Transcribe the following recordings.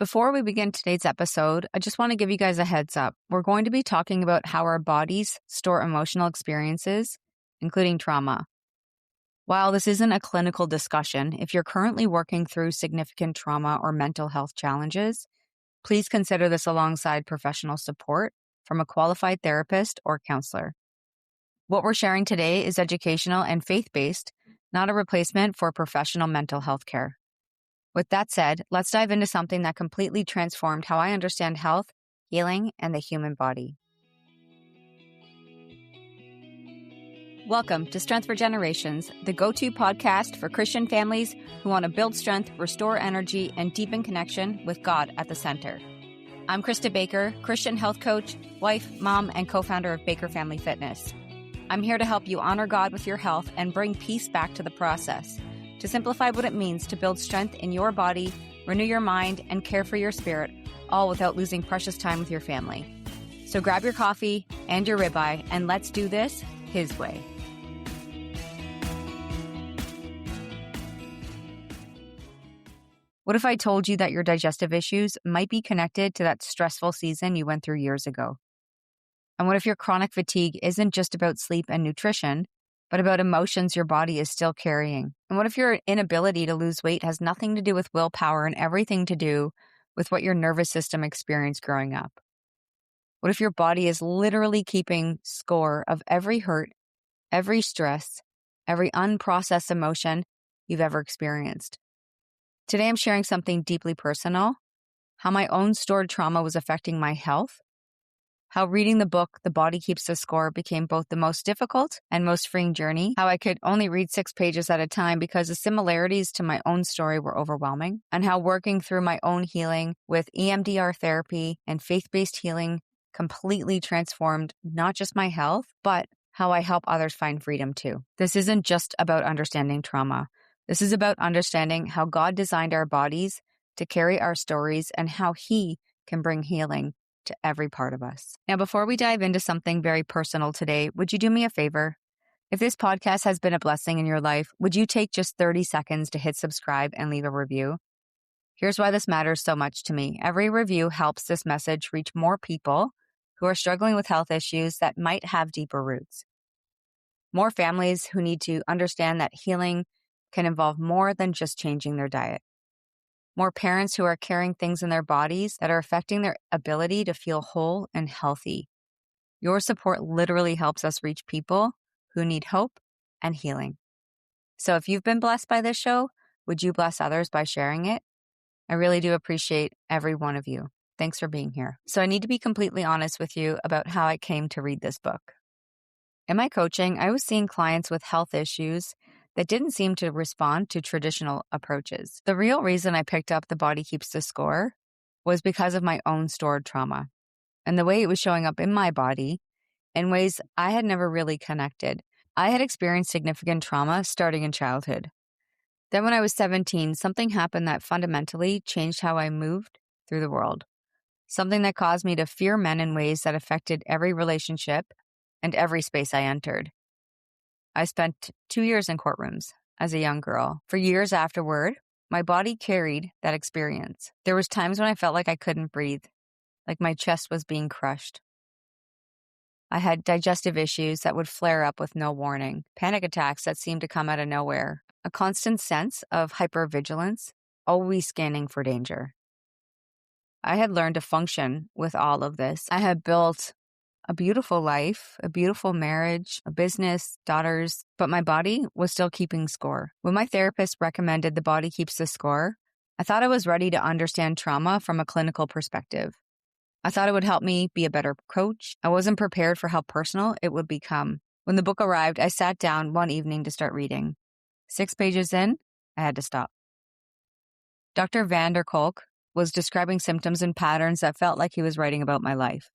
Before we begin today's episode, I just want to give you guys a heads up. We're going to be talking about how our bodies store emotional experiences, including trauma. While this isn't a clinical discussion, if you're currently working through significant trauma or mental health challenges, please consider this alongside professional support from a qualified therapist or counselor. What we're sharing today is educational and faith-based, not a replacement for professional mental health care. With that said, let's dive into something that completely transformed how I understand health, healing, and the human body. Welcome to Strength for Generations, the go-to podcast for Christian families who want to build strength, restore energy, and deepen connection with God at the center. I'm Christa Baker, Christian health coach, wife, mom, and co-founder of Baker Family Fitness. I'm here to help you honor God with your health and bring peace back to the process, to simplify what it means to build strength in your body, renew your mind, and care for your spirit, all without losing precious time with your family. So grab your coffee and your ribeye, and let's do this His way. What if I told you that your digestive issues might be connected to that stressful season you went through years ago? And what if your chronic fatigue isn't just about sleep and nutrition, but about emotions your body is still carrying? And what if your inability to lose weight has nothing to do with willpower and everything to do with what your nervous system experienced growing up? What if your body is literally keeping score of every hurt, every stress, every unprocessed emotion you've ever experienced? Today, I'm sharing something deeply personal, how my own stored trauma was affecting my health, how reading the book, The Body Keeps the Score, became both the most difficult and most freeing journey, how I could only read 6 pages at a time because the similarities to my own story were overwhelming, and how working through my own healing with EMDR therapy and faith-based healing completely transformed not just my health, but how I help others find freedom too. This isn't just about understanding trauma. This is about understanding how God designed our bodies to carry our stories and how He can bring healing to every part of us. Now, before we dive into something very personal today, would you do me a favor? If this podcast has been a blessing in your life, would you take just 30 seconds to hit subscribe and leave a review? Here's why this matters so much to me. Every review helps this message reach more people who are struggling with health issues that might have deeper roots. More families who need to understand that healing can involve more than just changing their diet. More parents who are carrying things in their bodies that are affecting their ability to feel whole and healthy. Your support literally helps us reach people who need hope and healing. So if you've been blessed by this show, would you bless others by sharing it? I really do appreciate every one of you. Thanks for being here. So I need to be completely honest with you about how I came to read this book. In my coaching, I was seeing clients with health issues that didn't seem to respond to traditional approaches. The real reason I picked up The Body Keeps the Score was because of my own stored trauma and the way it was showing up in my body in ways I had never really connected. I had experienced significant trauma starting in childhood. Then when I was 17, something happened that fundamentally changed how I moved through the world. Something that caused me to fear men in ways that affected every relationship and every space I entered. I spent 2 years in courtrooms as a young girl. For years afterward, my body carried that experience. There was times when I felt like I couldn't breathe, like my chest was being crushed. I had digestive issues that would flare up with no warning, panic attacks that seemed to come out of nowhere, a constant sense of hypervigilance, always scanning for danger. I had learned to function with all of this. I had built a beautiful life, a beautiful marriage, a business, daughters, but my body was still keeping score. When my therapist recommended The Body Keeps the Score, I thought I was ready to understand trauma from a clinical perspective. I thought it would help me be a better coach. I wasn't prepared for how personal it would become. When the book arrived, I sat down one evening to start reading. 6 pages in, I had to stop. Dr. Van der Kolk was describing symptoms and patterns that felt like he was writing about my life.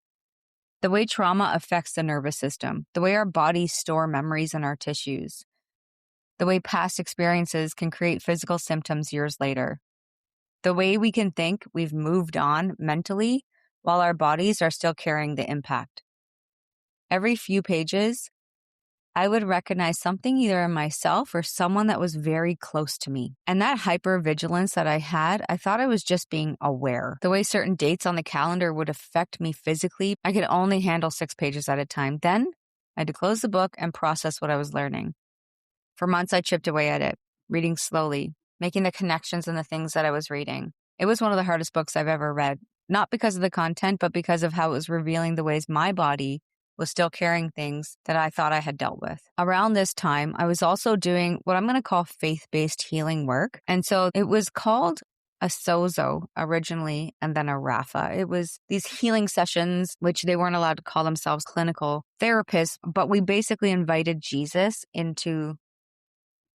The way trauma affects the nervous system, the way our bodies store memories in our tissues, the way past experiences can create physical symptoms years later, the way we can think we've moved on mentally while our bodies are still carrying the impact. Every few pages, I would recognize something either in myself or someone that was very close to me. And that hypervigilance that I had, I thought I was just being aware. The way certain dates on the calendar would affect me physically, I could only handle 6 pages at a time. Then I had to close the book and process what I was learning. For months, I chipped away at it, reading slowly, making the connections in the things that I was reading. It was one of the hardest books I've ever read, not because of the content, but because of how it was revealing the ways my body was still carrying things that I thought I had dealt with. Around this time, I was also doing what I'm going to call faith-based healing work. And so it was called a Sozo originally, and then a Rafa. It was these healing sessions, which they weren't allowed to call themselves clinical therapists, but we basically invited Jesus into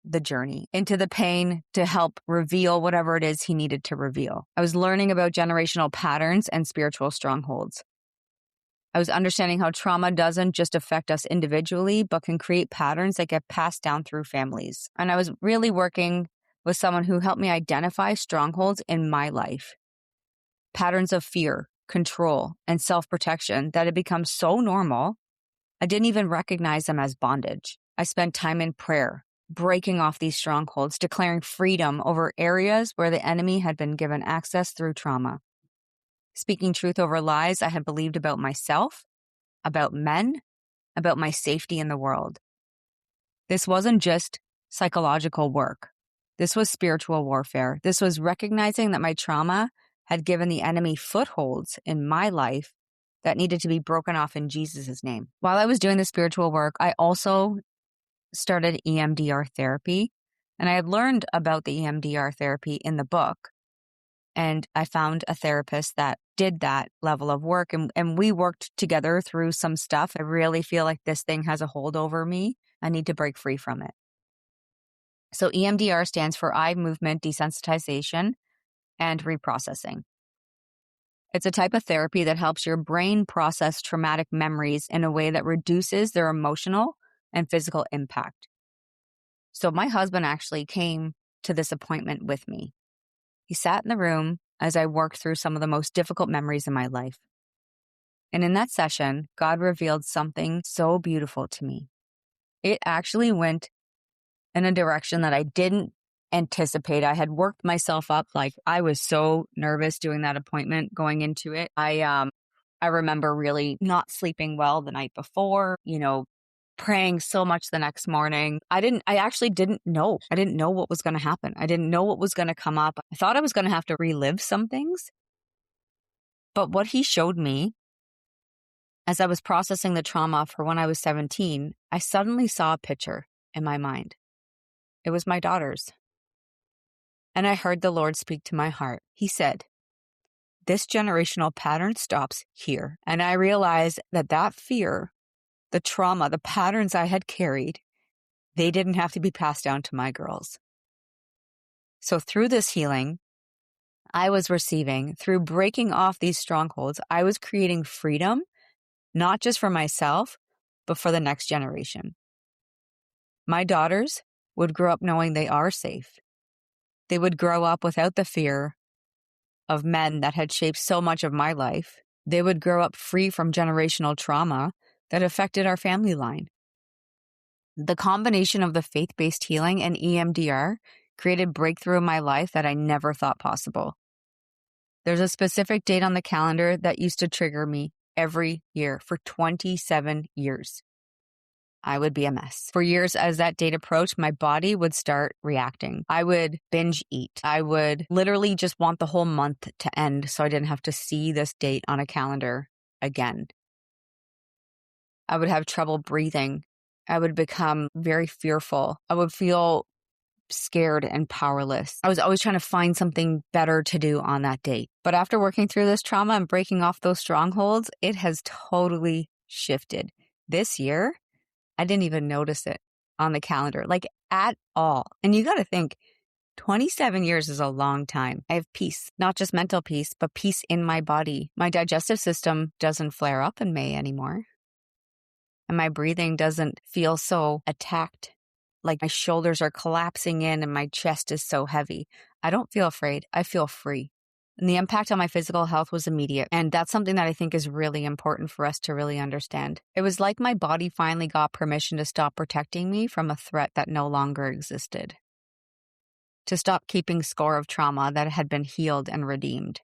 the journey, into the pain, to help reveal whatever it is he needed to reveal. I was learning about generational patterns and spiritual strongholds. I was understanding how trauma doesn't just affect us individually, but can create patterns that get passed down through families. And I was really working with someone who helped me identify strongholds in my life. Patterns of fear, control, and self-protection that had become so normal, I didn't even recognize them as bondage. I spent time in prayer, breaking off these strongholds, declaring freedom over areas where the enemy had been given access through trauma. Speaking truth over lies I had believed about myself, about men, about my safety in the world. This wasn't just psychological work. This was spiritual warfare. This was recognizing that my trauma had given the enemy footholds in my life that needed to be broken off in Jesus' name. While I was doing the spiritual work, I also started EMDR therapy, and I had learned about the EMDR therapy in the book. And I found a therapist that did that level of work, and we worked together through some stuff. I really feel like this thing has a hold over me. I need to break free from it. So EMDR stands for eye movement desensitization and reprocessing. It's a type of therapy that helps your brain process traumatic memories in a way that reduces their emotional and physical impact. So my husband actually came to this appointment with me. He sat in the room as I worked through some of the most difficult memories in my life. And in that session, God revealed something so beautiful to me. It actually went in a direction that I didn't anticipate. I had worked myself up. Like, I was so nervous doing that appointment going into it. I remember really not sleeping well the night before, praying so much the next morning. I actually didn't know. I didn't know what was going to happen. I didn't know what was going to come up. I thought I was going to have to relive some things. But what he showed me as I was processing the trauma for when I was 17, I suddenly saw a picture in my mind. It was my daughter's. And I heard the Lord speak to my heart. He said, "This generational pattern stops here." And I realized that fear, the trauma, the patterns I had carried, they didn't have to be passed down to my girls. So through this healing, I was receiving, through breaking off these strongholds, I was creating freedom, not just for myself, but for the next generation. My daughters would grow up knowing they are safe. They would grow up without the fear of men that had shaped so much of my life. They would grow up free from generational trauma that affected our family line. The combination of the faith-based healing and EMDR created breakthrough in my life that I never thought possible. There's a specific date on the calendar that used to trigger me every year for 27 years. I would be a mess. For years, as that date approached, my body would start reacting. I would binge eat. I would literally just want the whole month to end so I didn't have to see this date on a calendar again. I would have trouble breathing. I would become very fearful. I would feel scared and powerless. I was always trying to find something better to do on that date. But after working through this trauma and breaking off those strongholds, it has totally shifted. This year, I didn't even notice it on the calendar, like at all. And you got to think, 27 years is a long time. I have peace, not just mental peace, but peace in my body. My digestive system doesn't flare up in May anymore. And my breathing doesn't feel so attacked, like my shoulders are collapsing in and my chest is so heavy. I don't feel afraid. I feel free. And the impact on my physical health was immediate. And that's something that I think is really important for us to really understand. It was like my body finally got permission to stop protecting me from a threat that no longer existed. To stop keeping score of trauma that had been healed and redeemed.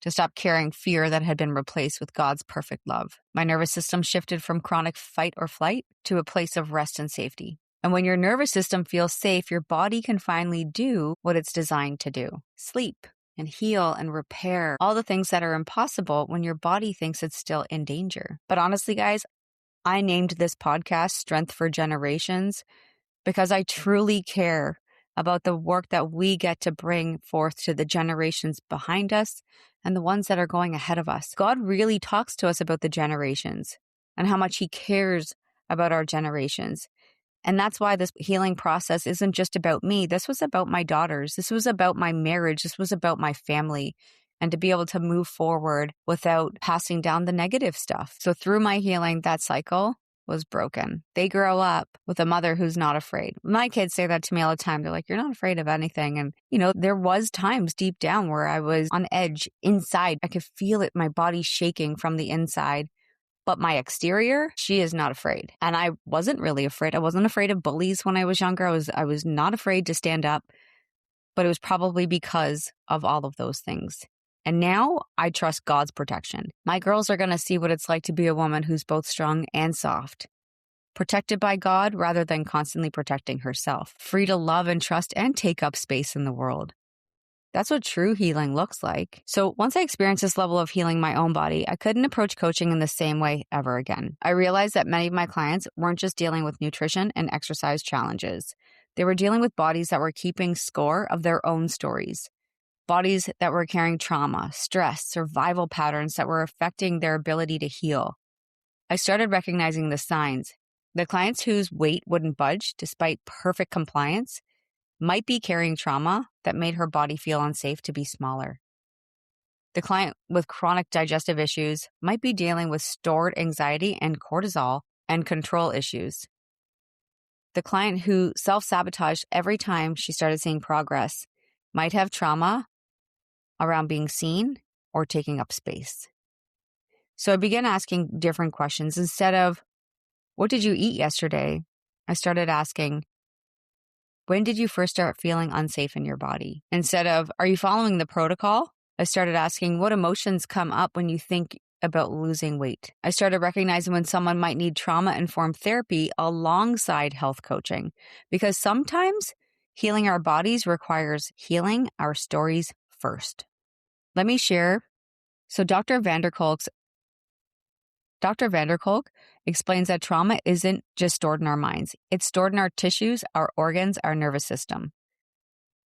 To stop carrying fear that had been replaced with God's perfect love. My nervous system shifted from chronic fight or flight to a place of rest and safety. And when your nervous system feels safe, your body can finally do what it's designed to do. Sleep and heal and repair, all the things that are impossible when your body thinks it's still in danger. But honestly, guys, I named this podcast Strength for Generations because I truly care about the work that we get to bring forth to the generations behind us and the ones that are going ahead of us. God really talks to us about the generations and how much He cares about our generations. And that's why this healing process isn't just about me. This was about my daughters. This was about my marriage. This was about my family, and to be able to move forward without passing down the negative stuff. So through my healing, that cycle was broken. They grow up with a mother who's not afraid. My kids say that to me all the time. They're like, you're not afraid of anything. And, there was times deep down where I was on edge inside. I could feel it, my body shaking from the inside. But my exterior, she is not afraid. And I wasn't really afraid. I wasn't afraid of bullies when I was younger. I was not afraid to stand up, but it was probably because of all of those things. And now I trust God's protection. My girls are going to see what it's like to be a woman who's both strong and soft, protected by God rather than constantly protecting herself, free to love and trust and take up space in the world. That's what true healing looks like. So once I experienced this level of healing my own body, I couldn't approach coaching in the same way ever again. I realized that many of my clients weren't just dealing with nutrition and exercise challenges. They were dealing with bodies that were keeping score of their own stories. Bodies that were carrying trauma, stress, survival patterns that were affecting their ability to heal. I started recognizing the signs. The clients whose weight wouldn't budge despite perfect compliance might be carrying trauma that made her body feel unsafe to be smaller. The client with chronic digestive issues might be dealing with stored anxiety and cortisol and control issues. The client who self-sabotaged every time she started seeing progress might have trauma around being seen or taking up space. So I began asking different questions. Instead of, what did you eat yesterday? I started asking, when did you first start feeling unsafe in your body? Instead of, are you following the protocol? I started asking, what emotions come up when you think about losing weight? I started recognizing when someone might need trauma-informed therapy alongside health coaching, because sometimes healing our bodies requires healing our stories first. Let me share. So Dr. Vanderkolk explains that trauma isn't just stored in our minds. It's stored in our tissues, our organs, our nervous system.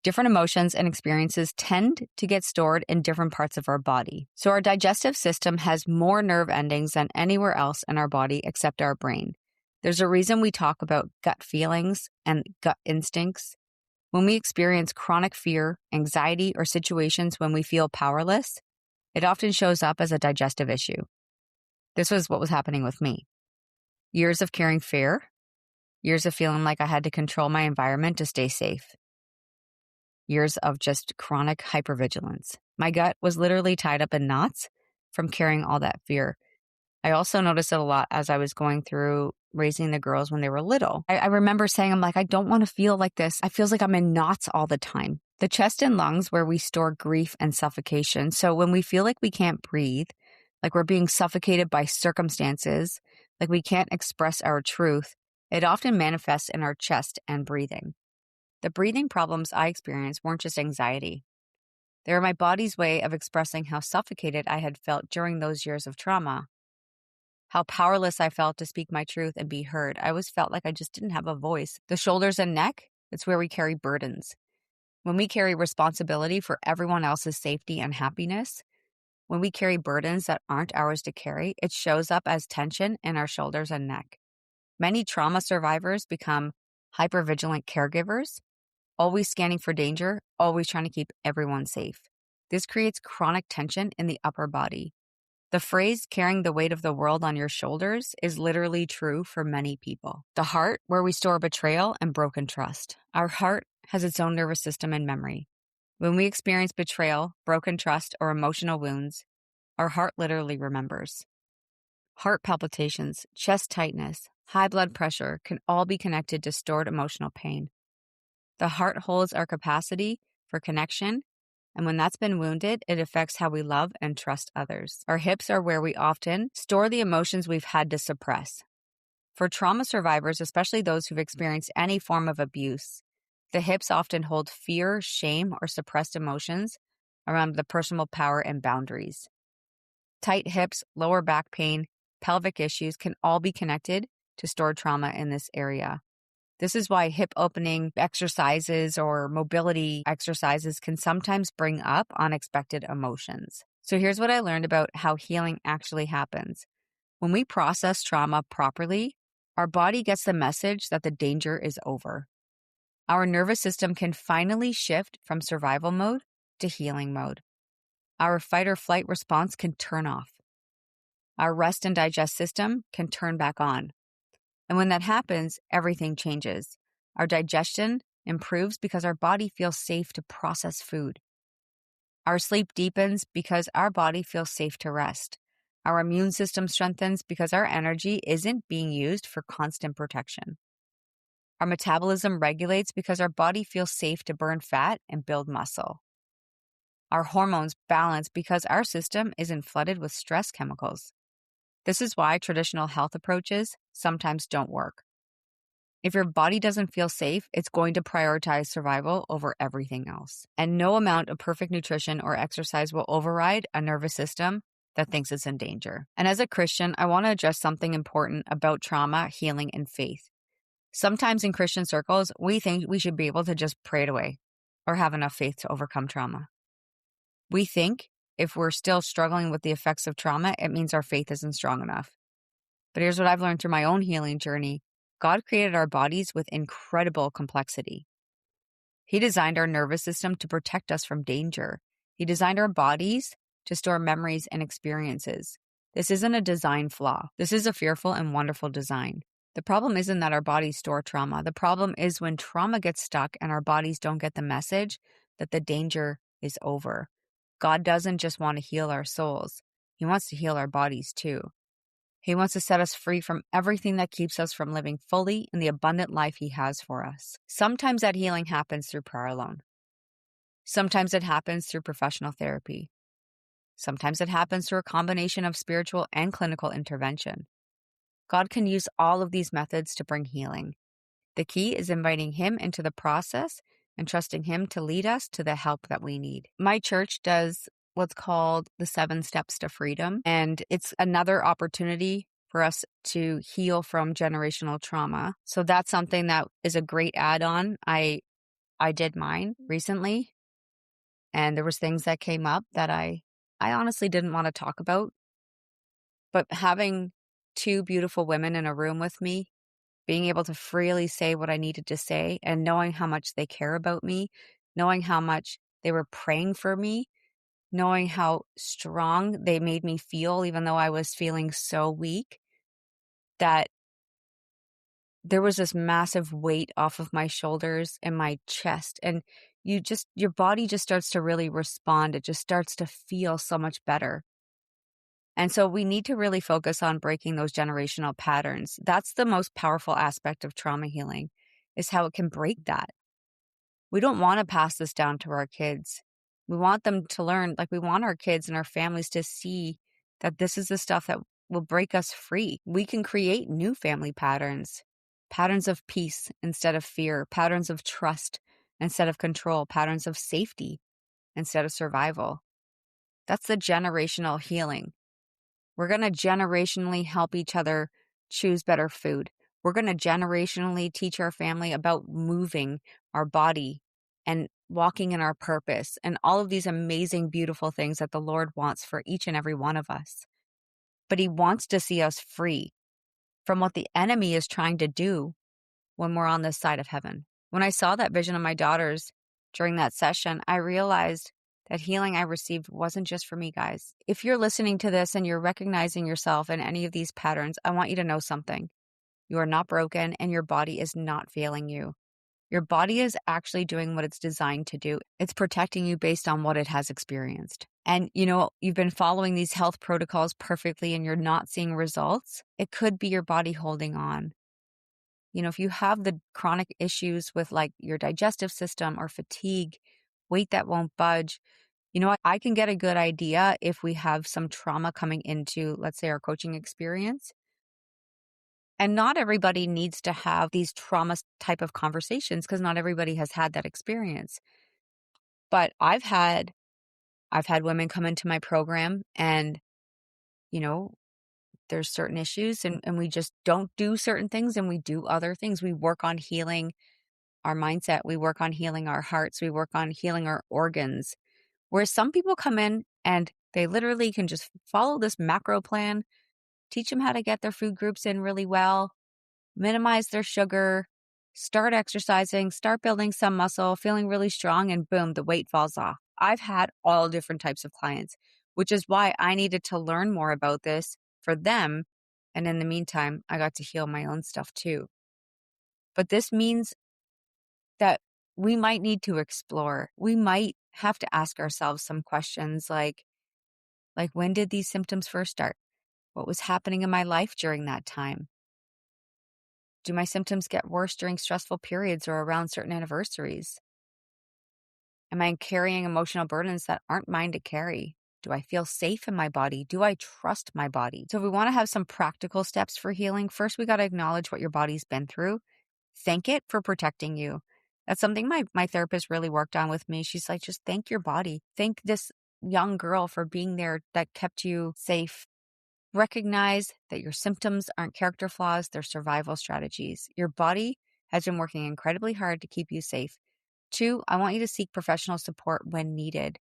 Different emotions and experiences tend to get stored in different parts of our body. So our digestive system has more nerve endings than anywhere else in our body except our brain. There's a reason we talk about gut feelings and gut instincts. When we experience chronic fear, anxiety, or situations when we feel powerless, it often shows up as a digestive issue. This was what was happening with me. Years of carrying fear, years of feeling like I had to control my environment to stay safe, years of just chronic hypervigilance. My gut was literally tied up in knots from carrying all that fear. I also noticed it a lot as I was going through raising the girls when they were little. I remember saying, I'm like, I don't want to feel like this. I feels like I'm in knots all the time. The chest and lungs where we store grief and suffocation. So when we feel like we can't breathe, like we're being suffocated by circumstances, like we can't express our truth, it often manifests in our chest and breathing. The breathing problems I experienced weren't just anxiety. They were my body's way of expressing how suffocated I had felt during those years of trauma. How powerless I felt to speak my truth and be heard. I always felt like I just didn't have a voice. The shoulders and neck, it's where we carry burdens. When we carry responsibility for everyone else's safety and happiness, when we carry burdens that aren't ours to carry, it shows up as tension in our shoulders and neck. Many trauma survivors become hypervigilant caregivers, always scanning for danger, always trying to keep everyone safe. This creates chronic tension in the upper body. The phrase carrying the weight of the world on your shoulders is literally true for many people. The heart, where we store betrayal and broken trust. Our heart has its own nervous system and memory. When we experience betrayal, broken trust, or emotional wounds, our heart literally remembers. Heart palpitations, chest tightness, high blood pressure can all be connected to stored emotional pain. The heart holds our capacity for connection, and when that's been wounded, it affects how we love and trust others. Our hips are where we often store the emotions we've had to suppress. For trauma survivors, especially those who've experienced any form of abuse, the hips often hold fear, shame, or suppressed emotions around the personal power and boundaries. Tight hips, lower back pain, pelvic issues can all be connected to stored trauma in this area. This is why hip opening exercises or mobility exercises can sometimes bring up unexpected emotions. So here's what I learned about how healing actually happens. When we process trauma properly, our body gets the message that the danger is over. Our nervous system can finally shift from survival mode to healing mode. Our fight or flight response can turn off. Our rest and digest system can turn back on. And when that happens, everything changes. Our digestion improves because our body feels safe to process food. Our sleep deepens because our body feels safe to rest. Our immune system strengthens because our energy isn't being used for constant protection. Our metabolism regulates because our body feels safe to burn fat and build muscle. Our hormones balance because our system isn't flooded with stress chemicals. This is why traditional health approaches sometimes don't work. If your body doesn't feel safe, it's going to prioritize survival over everything else. And no amount of perfect nutrition or exercise will override a nervous system that thinks it's in danger. And as a Christian, I want to address something important about trauma, healing, and faith. Sometimes in Christian circles, we think we should be able to just pray it away or have enough faith to overcome trauma. We think if we're still struggling with the effects of trauma, it means our faith isn't strong enough. But here's what I've learned through my own healing journey. God created our bodies with incredible complexity. He designed our nervous system to protect us from danger. He designed our bodies to store memories and experiences. This isn't a design flaw. This is a fearful and wonderful design. The problem isn't that our bodies store trauma. The problem is when trauma gets stuck and our bodies don't get the message that the danger is over. God doesn't just want to heal our souls. He wants to heal our bodies too. He wants to set us free from everything that keeps us from living fully in the abundant life He has for us. Sometimes that healing happens through prayer alone. Sometimes it happens through professional therapy. Sometimes it happens through a combination of spiritual and clinical intervention. God can use all of these methods to bring healing. The key is inviting Him into the process and trusting Him to lead us to the help that we need. My church does what's called the 7 Steps to Freedom, and it's another opportunity for us to heal from generational trauma. So that's something that is a great add-on. I did mine recently, and there was things that came up that I honestly didn't want to talk about. But having 2 beautiful women in a room with me, being able to freely say what I needed to say, and knowing how much they care about me, knowing how much they were praying for me, knowing how strong they made me feel, even though I was feeling so weak, that there was this massive weight off of my shoulders and my chest. And your body just starts to really respond. It just starts to feel so much better. And so we need to really focus on breaking those generational patterns. That's the most powerful aspect of trauma healing, is how it can break that. We don't want to pass this down to our kids. We want them to learn, we want our kids and our families to see that this is the stuff that will break us free. We can create new family patterns of peace instead of fear, patterns of trust instead of control, patterns of safety instead of survival. That's the generational healing. We're going to generationally help each other choose better food. We're going to generationally teach our family about moving our body and walking in our purpose and all of these amazing, beautiful things that the Lord wants for each and every one of us. But He wants to see us free from what the enemy is trying to do when we're on this side of heaven. When I saw that vision of my daughters during that session, I realized that healing I received wasn't just for me, guys. If you're listening to this and you're recognizing yourself in any of these patterns, I want you to know something. You are not broken and your body is not failing you. Your body is actually doing what it's designed to do. It's protecting you based on what it has experienced. And, you've been following these health protocols perfectly and you're not seeing results. It could be your body holding on. If you have the chronic issues with like your digestive system or fatigue, weight that won't budge, I can get a good idea if we have some trauma coming into, let's say, our coaching experience. And not everybody needs to have these trauma type of conversations because not everybody has had that experience. But I've had women come into my program and, there's certain issues and we just don't do certain things and we do other things. We work on healing our mindset. We work on healing our hearts. We work on healing our organs. Whereas some people come in and they literally can just follow this macro plan, teach them how to get their food groups in really well, minimize their sugar, start exercising, start building some muscle, feeling really strong, and boom, the weight falls off. I've had all different types of clients, which is why I needed to learn more about this for them. And in the meantime, I got to heal my own stuff too. But this means that we might need to explore. We might have to ask ourselves some questions like when did these symptoms first start? What was happening in my life during that time? Do my symptoms get worse during stressful periods or around certain anniversaries? Am I carrying emotional burdens that aren't mine to carry? Do I feel safe in my body? Do I trust my body? So if we want to have some practical steps for healing, first we got to acknowledge what your body's been through. Thank it for protecting you. That's something my therapist really worked on with me. She's like, just thank your body. Thank this young girl for being there that kept you safe. Recognize that your symptoms aren't character flaws, they're survival strategies. Your body has been working incredibly hard to keep you safe. 2, I want you to seek professional support when needed.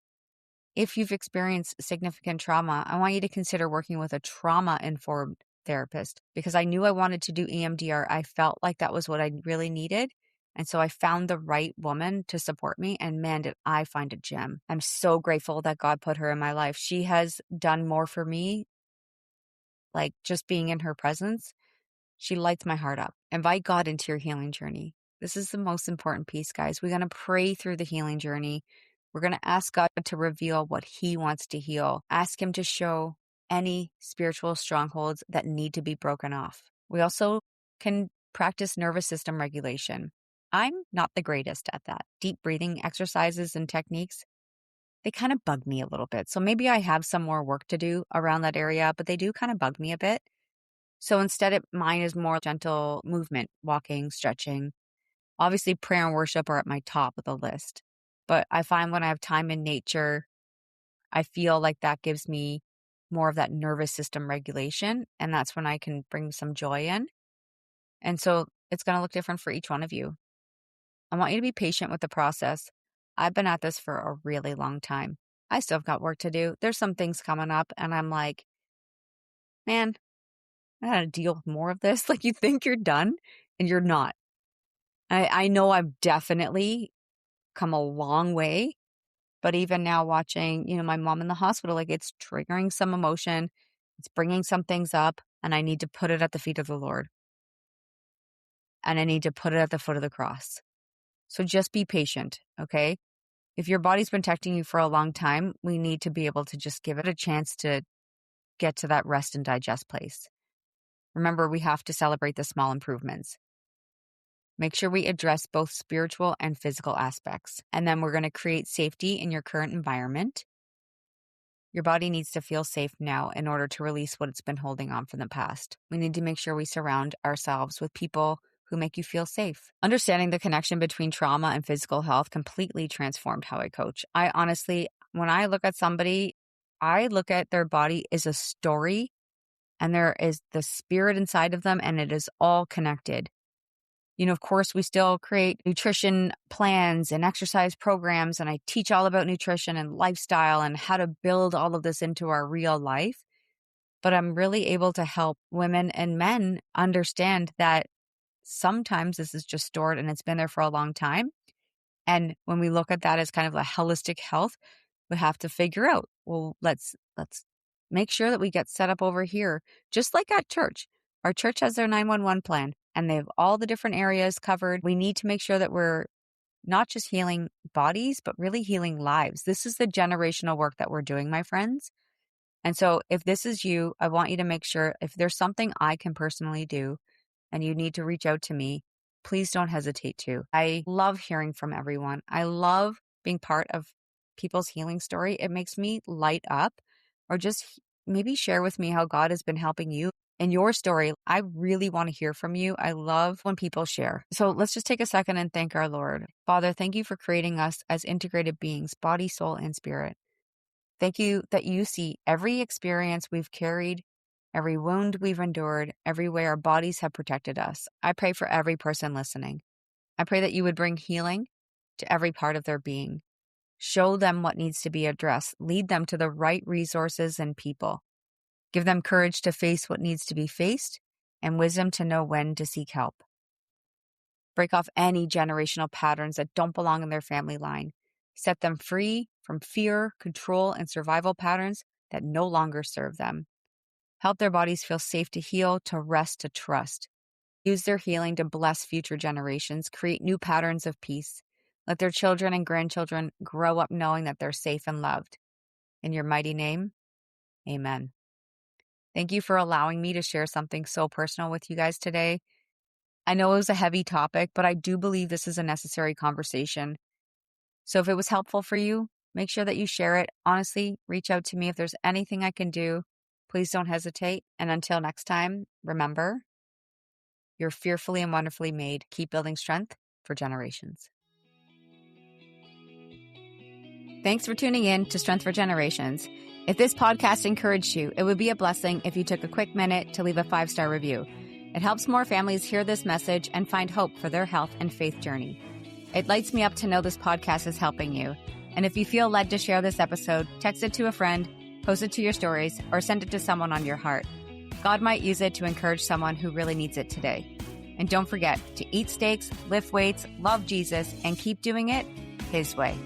If you've experienced significant trauma, I want you to consider working with a trauma-informed therapist because I knew I wanted to do EMDR. I felt like that was what I really needed. And so I found the right woman to support me, and man, did I find a gem. I'm so grateful that God put her in my life. She has done more for me, like just being in her presence. She lights my heart up. Invite God into your healing journey. This is the most important piece, guys. We're going to pray through the healing journey. We're going to ask God to reveal what He wants to heal. Ask Him to show any spiritual strongholds that need to be broken off. We also can practice nervous system regulation. I'm not the greatest at that. Deep breathing exercises and techniques, they kind of bug me a little bit. So maybe I have some more work to do around that area, but they do kind of bug me a bit. So instead, mine is more gentle movement, walking, stretching. Obviously, prayer and worship are at my top of the list. But I find when I have time in nature, I feel like that gives me more of that nervous system regulation. And that's when I can bring some joy in. And so it's going to look different for each one of you. I want you to be patient with the process. I've been at this for a really long time. I still have got work to do. There's some things coming up and I'm like, man, I gotta deal with more of this. Like you think you're done and you're not. I know I've definitely come a long way, but even now watching, my mom in the hospital, like it's triggering some emotion. It's bringing some things up and I need to put it at the feet of the Lord. And I need to put it at the foot of the cross. So just be patient, okay? If your body's been protecting you for a long time, we need to be able to just give it a chance to get to that rest and digest place. Remember, we have to celebrate the small improvements. Make sure we address both spiritual and physical aspects. And then we're going to create safety in your current environment. Your body needs to feel safe now in order to release what it's been holding on from the past. We need to make sure we surround ourselves with people who make you feel safe. Understanding the connection between trauma and physical health completely transformed how I coach. I honestly, when I look at somebody, I look at their body as a story and there is the spirit inside of them and it is all connected. Of course, we still create nutrition plans and exercise programs, and I teach all about nutrition and lifestyle and how to build all of this into our real life. But I'm really able to help women and men understand that sometimes this is just stored and it's been there for a long time. And when we look at that as kind of a holistic health, we have to figure out, well, let's make sure that we get set up over here, just like at church. Our church has their 911 plan. and they have all the different areas covered. We need to make sure that we're not just healing bodies, but really healing lives. This is the generational work that we're doing, my friends. And so if this is you, I want you to make sure if there's something I can personally do and you need to reach out to me, please don't hesitate to. I love hearing from everyone. I love being part of people's healing story. It makes me light up, or just maybe share with me how God has been helping you in your story. I really want to hear from you. I love when people share. So let's just take a second and thank our Lord. Father, thank you for creating us as integrated beings, body, soul, and spirit. Thank you that you see every experience we've carried, every wound we've endured, every way our bodies have protected us. I pray for every person listening. I pray that you would bring healing to every part of their being. Show them what needs to be addressed. Lead them to the right resources and people. Give them courage to face what needs to be faced and wisdom to know when to seek help. Break off any generational patterns that don't belong in their family line. Set them free from fear, control, and survival patterns that no longer serve them. Help their bodies feel safe to heal, to rest, to trust. Use their healing to bless future generations, create new patterns of peace. Let their children and grandchildren grow up knowing that they're safe and loved. In your mighty name, amen. Thank you for allowing me to share something so personal with you guys today. I know it was a heavy topic, but I do believe this is a necessary conversation. So if it was helpful for you, make sure that you share it. Honestly, reach out to me if there's anything I can do. Please don't hesitate. And until next time, remember, you're fearfully and wonderfully made. Keep building strength for generations. Thanks for tuning in to Strength for Generations. If this podcast encouraged you, it would be a blessing if you took a quick minute to leave a 5-star review. It helps more families hear this message and find hope for their health and faith journey. It lights me up to know this podcast is helping you. And if you feel led to share this episode, text it to a friend, post it to your stories, or send it to someone on your heart. God might use it to encourage someone who really needs it today. And don't forget to eat steaks, lift weights, love Jesus, and keep doing it His way.